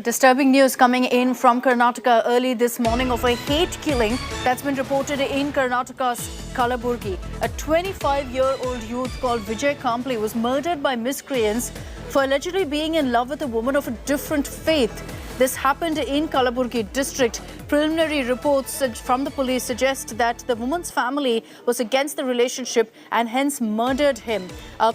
Disturbing news coming in from Karnataka early this morning of a hate killing that's been reported in Karnataka's Kalaburagi. A 25-year-old youth called Vijaya Kamble was murdered by miscreants for allegedly being in love with a woman of a different faith. This happened in Kalaburagi district. Preliminary reports from the police suggest that the woman's family was against the relationship and hence murdered him.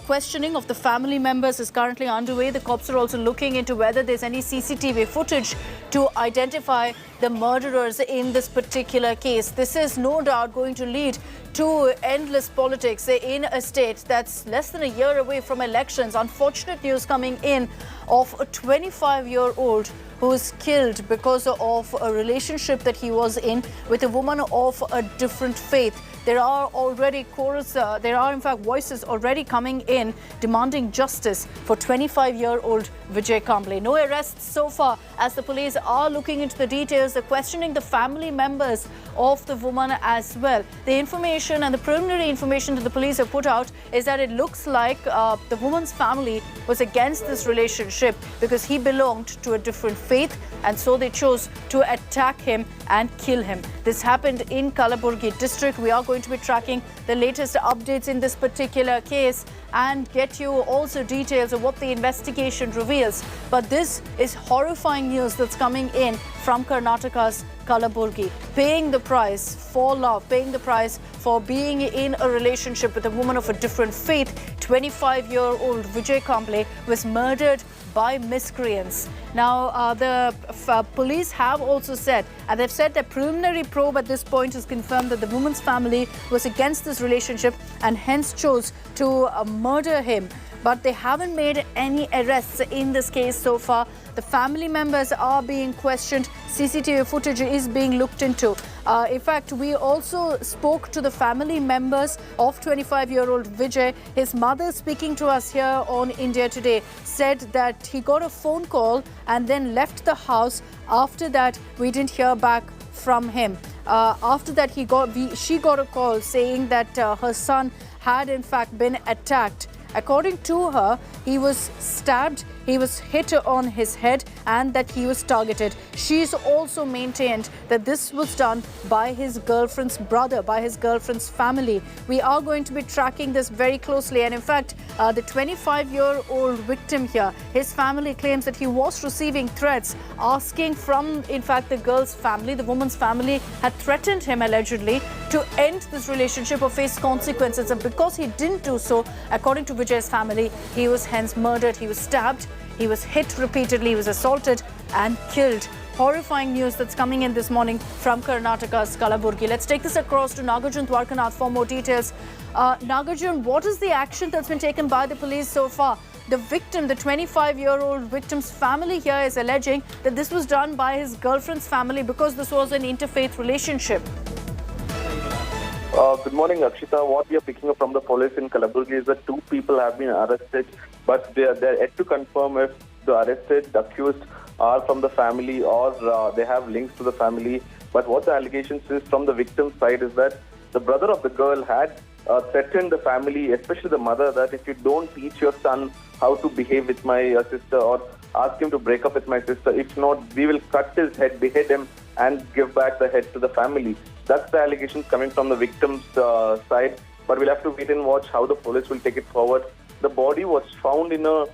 Questioning of the family members is currently underway. The cops are also looking into whether there's any CCTV footage to identify the murderers in this particular case. This is no doubt going to lead to endless politics in a state that's less than a year away from elections. Unfortunate news coming in of a 25-year-old who was killed because of a relationship that he was in with a woman of a different faith. There are already in fact voices already coming in demanding justice for 25-year-old Vijay Kamble. No arrests so far as the police are looking into the details. They're questioning the family members of the woman as well. The information and the preliminary information that the police have put out is that it looks like the woman's family was against this relationship because he belonged to a different faith, and so they chose to attack him and kill him. This happened in Kalaburagi district. We are going to be tracking the latest updates in this particular case and get you also details of what the investigation reveals. But this is horrifying news that's coming in from Karnataka's Kalaburagi. Paying the price for love, paying the price for being in a relationship with a woman of a different faith. 25-year-old Vijay Kamble was murdered by miscreants. Now, the police have also said, and they've said that preliminary probe at this point has confirmed that the woman's family was against this relationship and hence chose to murder him. But they haven't made any arrests in this case so far. The family members are being questioned. CCTV footage is being looked into. In fact, we also spoke to the family members of 25-year-old Vijay. His mother, speaking to us here on India Today, said that he got a phone call and then left the house. After that, we didn't hear back from him. After that, she got a call saying that her son had in fact been attacked. According to her, he was stabbed, he was hit on his head, and that he was targeted. She's also maintained that this was done by his girlfriend's brother, by his girlfriend's family. We are going to be tracking this very closely. And in fact, the 25-year-old victim here, his family claims that he was receiving threats asking from, in fact, the girl's family, the woman's family had threatened him allegedly to end this relationship or face consequences. And because he didn't do so, according to Vijay's family, he was hence murdered, he was stabbed, he was hit repeatedly, he was assaulted and killed. Horrifying news that's coming in this morning from Karnataka's Kalaburagi. Let's take this across to Nagarjun Dwarkanath for more details. Nagarjun, what is the action that's been taken by the police so far? The victim, the 25-year-old victim's family here is alleging that this was done by his girlfriend's family because this was an interfaith relationship. Good morning, Akshita. What we are picking up from the police in Kalaburagi is that two people have been arrested, but they're yet to confirm if the arrested accused are from the family or they have links to the family. But what the allegations is from the victim's side is that the brother of the girl had threatened the family, especially the mother, that if you don't teach your son how to behave with my sister or ask him to break up with my sister, if not, we will cut his head, behead him and give back the head to the family. That's the allegations coming from the victim's side, but we'll have to wait and watch how the police will take it forward. The body was found in a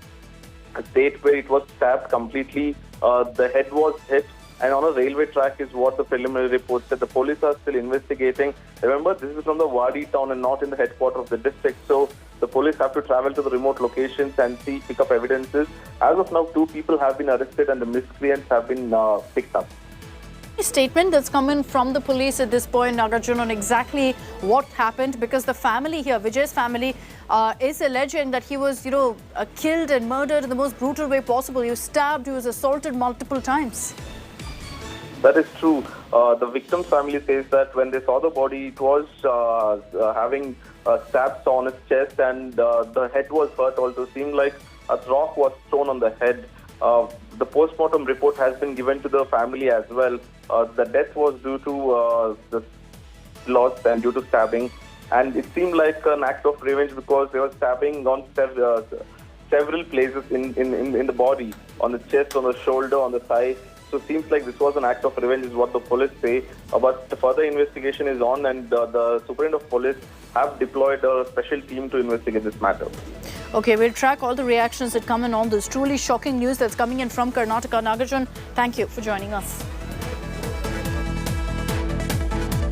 state where it was stabbed completely. The head was hit, and on a railway track is what the preliminary report said. The police are still investigating. Remember, this is from the Waditown and not in the headquarters of the district, so the police have to travel to the remote locations and pick up evidences. As of now, two people have been arrested and the miscreants have been picked up. Statement that's coming from the police at this point, Nagarjun, on exactly what happened, because the family here, Vijay's family, is alleging that he was, killed and murdered in the most brutal way possible. He was stabbed, he was assaulted multiple times. That is true. The victim's family says that when they saw the body, it was having stabs on its chest and the head was hurt also. Seemed like a rock was thrown on the head. The post-mortem report has been given to the family as well. The death was due to the loss and due to stabbing. And it seemed like an act of revenge because they were stabbing on several places in the body, on the chest, on the shoulder, on the thigh. So it seems like this was an act of revenge is what the police say. But the further investigation is on, and the Superintendent of Police have deployed a special team to investigate this matter. Okay, we'll track all the reactions that come in on this truly shocking news that's coming in from Karnataka. Nagarjun, thank you for joining us.